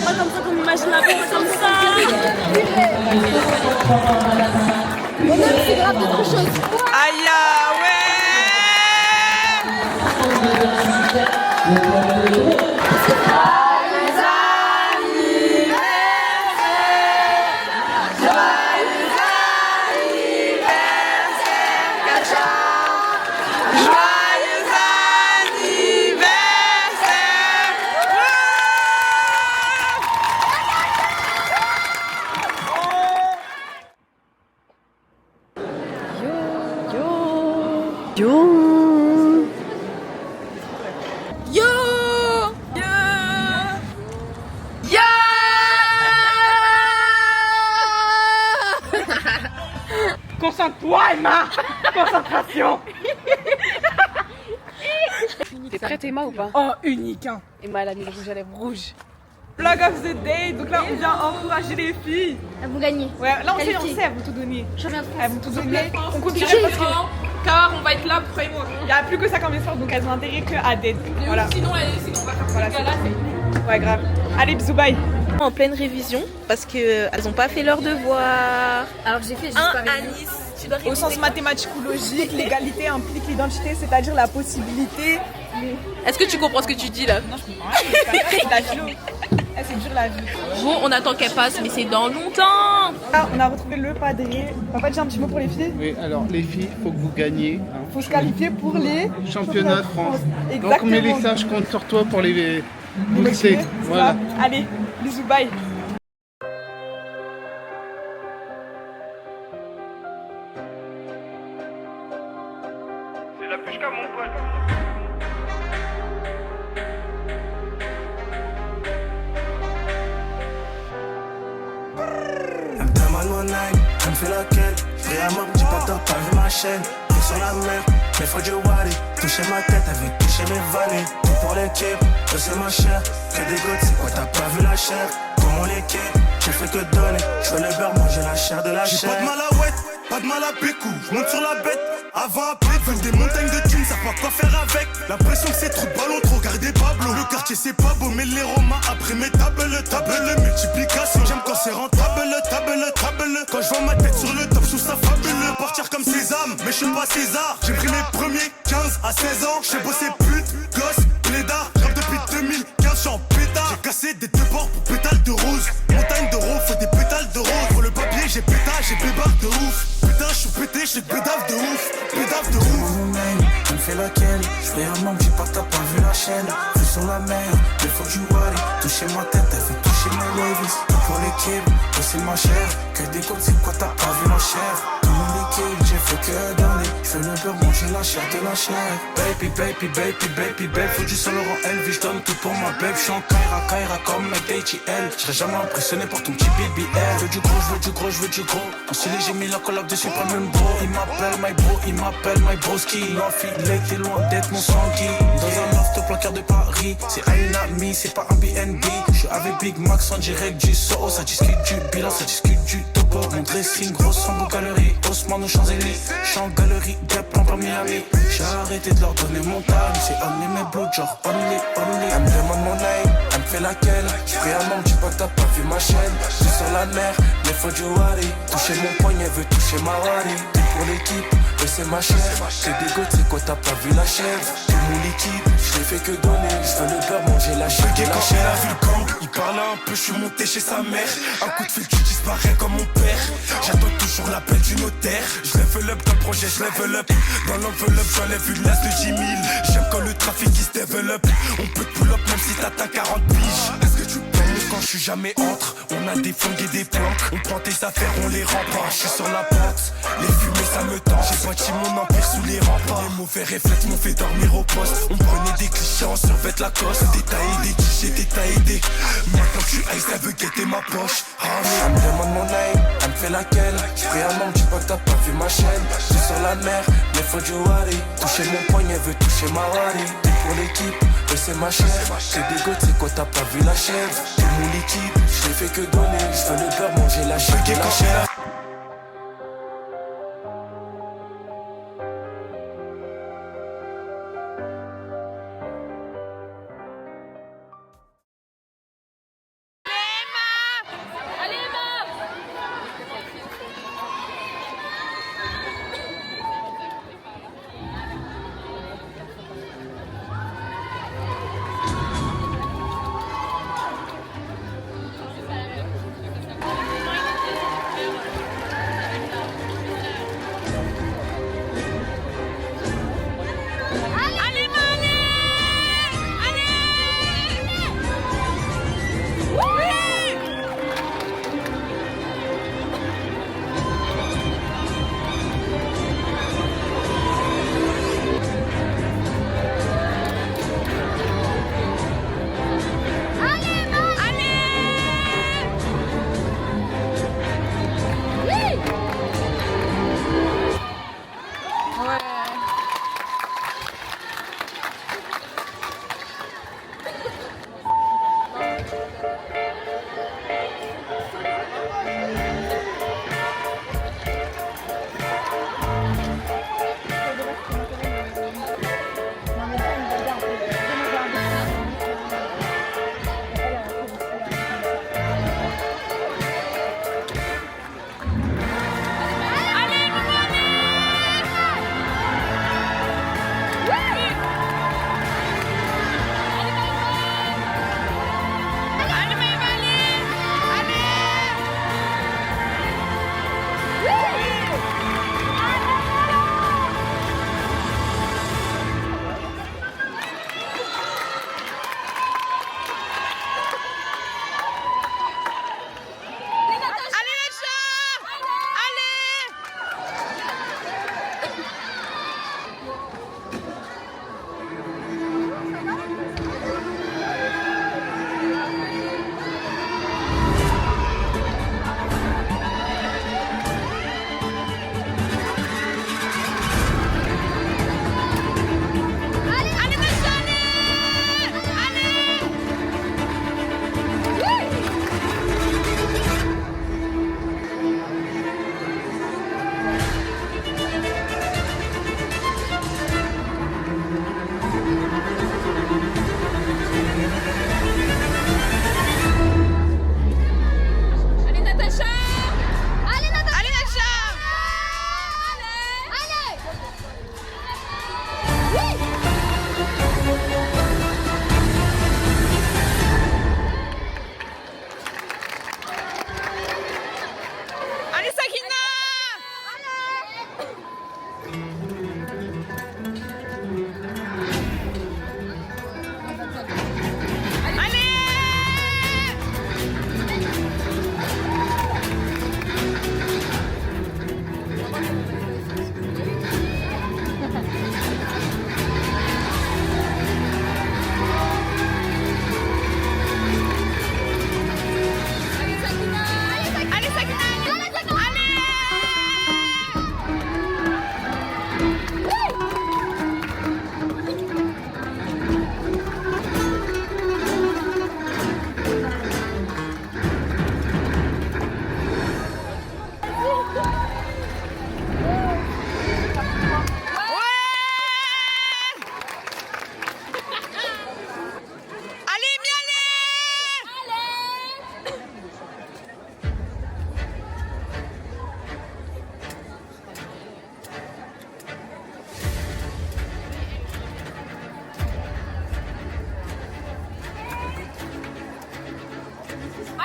Pas comme ça qu'on imagine la vie, pas comme ça. Bonhomme, c'est grave d'autre chose. Aïe, Concentre-toi, Emma. Concentration. T'es prête, Emma, ou pas? Oh, unique, hein. Emma, elle a mis le rouge à lèvres rouge. Vlog of the day. Donc là, on vient encourager les filles. Elles vont gagner. Ouais, là, on sait, Qualité. elles vont tout donner. Champion de France. Elles vont tout donner. On continue Qui parce est que... Car on va être là, croyez-moi. Il n'y a plus que ça comme effort, donc elles ont intérêt qu'à d'être. Voilà. Sinon, on va faire Voilà, ce gala, c'est... Ouais, grave. Allez, bisous, bye. En pleine révision parce qu'elles n'ont pas fait leur devoir. Alors j'ai fait juste Un pas à réviser. Nice, tu dois Au sens mathématique ou logique, l'égalité implique l'identité, c'est-à-dire la possibilité. Est-ce que tu comprends ce que tu dis là? Non, je comprends rien, c'est de la philo. C'est dur la vie. Bon, on attend qu'elle passe, mais c'est dans longtemps. Ah, on a retrouvé le padré. En fait, j'ai un petit mot pour les filles. Oui, alors les filles, il faut que vous gagnez. Il faut se qualifier pour les Championnats de France. Exactement. Donc Mélissa, je compte sur toi pour les booster. Voilà. Allez, bisous, bye. C'est la pushka, mon pote. Elle me demande mon name, elle me fait laquelle. J'prie à mort, dis pas t'as pas vu ma chaîne. T'es sur la mer, mais faut du wally. Toucher ma tête, elle veut toucher mes vanilles. Tout pour l'équipe, que c'est ma chère. Que des gouttes, c'est quoi t'as pas vu la chair? Pour mon équipe, j'ai fait que donner. J'veux le beurre, manger la chair de la chair. J'ai pas de mal à ouette, pas de mal à pécou. J'monte sur la bête, avant à pied. Veulent des montagnes de thunes, savent pas quoi faire avec. L'impression que c'est trop de ballons, trop garder Pablo. Le quartier c'est pas beau, mais les Romains après mes tables, multiplication. J'aime quand c'est rentable, table. Quand je vois ma tête sur le top, je trouve ça fabuleux. Partir comme Sésame, mais je suis pas César. J'ai pris mes premiers 15 à 16 ans. J'ai bossé pute, gosse, plédard. Rap depuis 2015, j'suis en pétard. J'ai cassé des deux bords pour pétales de rose. Montagne de rose, faut des pétales de rose. Pour le papier, j'ai pétage, j'ai bébarre de ouf. Putain, j'suis pété, j'suis pédave de ouf. Pédave de ouf. Elle me fait laquelle? J'fais un membre, j'ai pas t'as pas vu la chaîne. Vue sur la mer, mais faut du wally. Toucher ma tête, elle fait toucher mes Levi's. Tout pour l'équipe, que c'est ma chère. Que des côtes, c'est quoi t'as pas vu la chair? Tout mon équipe, j'ai fait que donner. J'fais le beurre, manger la chair de la chair. Baby, faut du Saint Laurent Elvis, j'donne tout pour ma babe. J'suis en Kaira comme mec d'ATL. J'serais jamais impressionné par ton petit BBL. J'veux du gros. En stylé, j'ai mis la collab dessus, pas même bro. Il m'appelle my broski. L'enfilé, t'es loin d'être mon sanguin. Dans un loft au placard de Paris. C'est à une amie, c'est pas un BNB. J'suis avec Big Max en direct du Soho. Ça discute du bilan, ça discute du topo. Mon dressing, grosse en beau galerie. Haussmann aux Champs-Élysées. J'suis en galerie, des plans par Miami. J'ai arrêté de leur donner mon time. C'est only mes blood, genre only. Elle me demande mon name, elle me fait laquelle? J'prie un membre, dis pas que t'as pas vu ma chaîne. J'suis sur la mer, mais faut du wally. Toucher mon poignet, veut toucher ma wally. Tout pour l'équipe, que c'est ma chair. C'est des gouttes, c'est quoi t'as pas vu la chair? Tout mon liquide, j'l'ai fait que donner. J'veux le beurre, manger la chair de la Quand chair. elle a vu le gang, il parlait un peu, j'suis monté chez sa mère. Un coup de fil, tu disparais comme mon père. J'attends toujours l'appel du notaire. J'level up d'un projet, j'level up. Dans l'enveloppe, j'enlève une laisse de 10 000. J'aime quand le trafic il se développe. On peut te pull up même si t'atteins 40 piges. Est-ce que tu penses quand je suis jamais entre? On a des flingues et des planques. On prend tes affaires, on les remporte. Je suis sur la pente, les fumées ça me tente. J'ai bâti mon empire sous les remparts. Les mauvais réflexes m'ont fait dormir au poste. On prenait des clichés, on survêt la cosse. Détaillé des clichés, détaillé des. Maintenant que je suis ice, elle veut guetter ma poche. Elle me demande mon name, elle me fait laquelle? J'prie un membre, dis pas que t'as pas vu ma chaîne. J'suis sur la mer, mais faut du wally. Toucher mon poignet, veut toucher ma wally. Tout pour l'équipe, que c'est ma chair. C'est des gouttes, c'est quoi t'as pas vu la chair? Tout mon liquide, j'l'ai fait que donner. J'veux le beurre, manger la chair de la chair.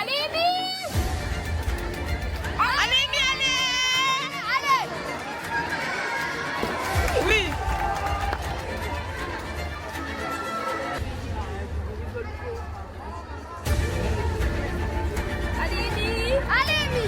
Allez, Amy! Allez, Amy, allez! Oui. Allez, Amy! Allez, Amy!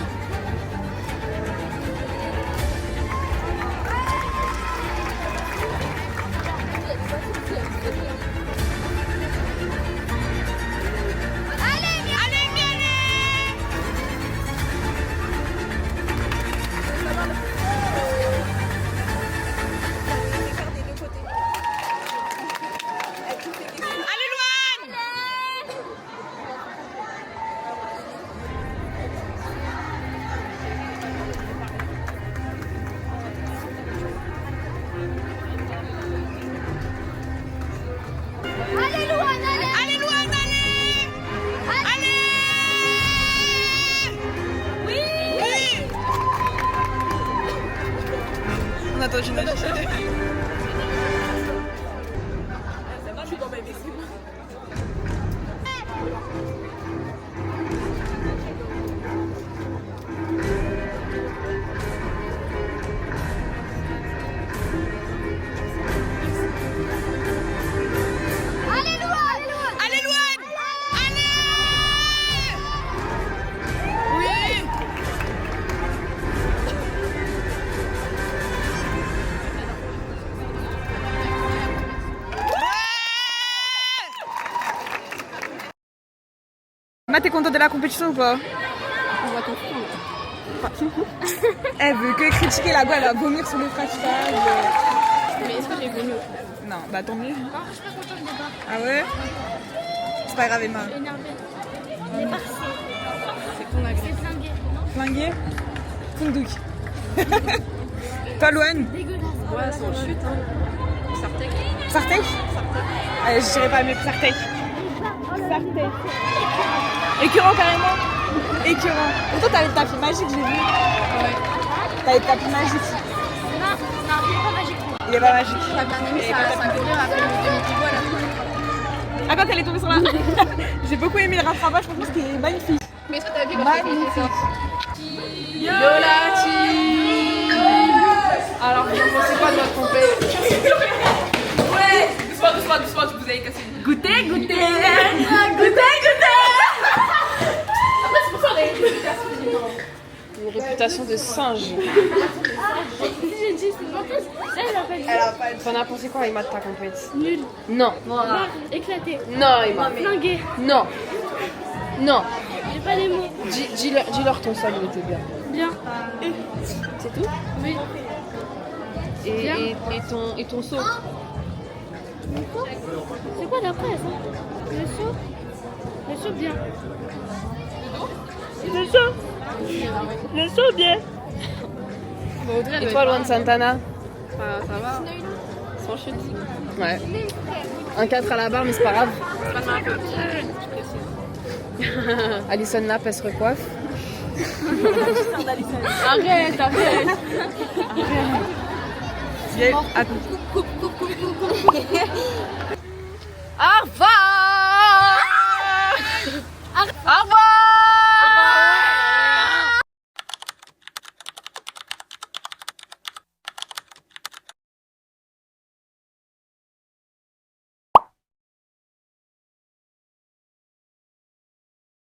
Allez, Louane, allez! Allez, Louane, allez! Allez! Oui! Oui! On attend une autre. Allez, Louane! Allez, Louane! Allez! Oui. Ma, t'es contente de la compétition ou pas? On va t'en foutre. Elle veut que critiquer la gueule, elle va vomir sur le hashtag. Mais est-ce que j'ai venu? Non, bah tant mieux. Je suis pas contente du départ. Ah ouais? C'est pas grave, Emma. Je suis énervée. Les parcs, C'est ton agré. c'est flingué. Flingué? Fundouk. Toi, Louane? Dégueulasse. Ouais, c'est en chute. Hein. Sartec. Sartec? Je dirais pas mieux que Sartec. Sartec. Écœurant carrément. Écœurant. Et toi, t'avais le tapis magique, j'ai vu. Ouais. T'avais le tapis magique. Non, il est pas magique. Il est pas magique. T'as bien aimé sa courir après le demi-pivot à la fin. Ah, quand elle est tombée sur la... J'ai beaucoup aimé le rattrapage, franchement, c'était magnifique. Mais est-ce que t'as vu quand j'ai fait ça? Yola team. Alors, vous en pensez quoi de notre compétition? Ouais. Doucement, tu vous avez cassé. Goûtez, goûtez. Après, c'est pour ça les Une réputation de singe. J'ai dit, c'est pas plus. Elle a pas dit. T'en as pensé quoi, Emma, de ta compétition? Nul. Non. Barre, éclaté. Non, Emma. Flingué. Non. Non. J'ai pas les mots. Dis-leur ton sol, il était bien. Bien. C'est tout? Oui. Bien. Et ton saut? C'est quoi d'après ça? Le saut? Le saut bien. Le saut bien. Bon, Audrey, elle Et doit toi, être Luan Santana? Ça va. Sans chute. Ouais. Un 4 à la barre, mais c'est pas grave. Pas de marque. Je précise. Alison Napp, elle se recoiffe. Arrête. Attends. Au revoir.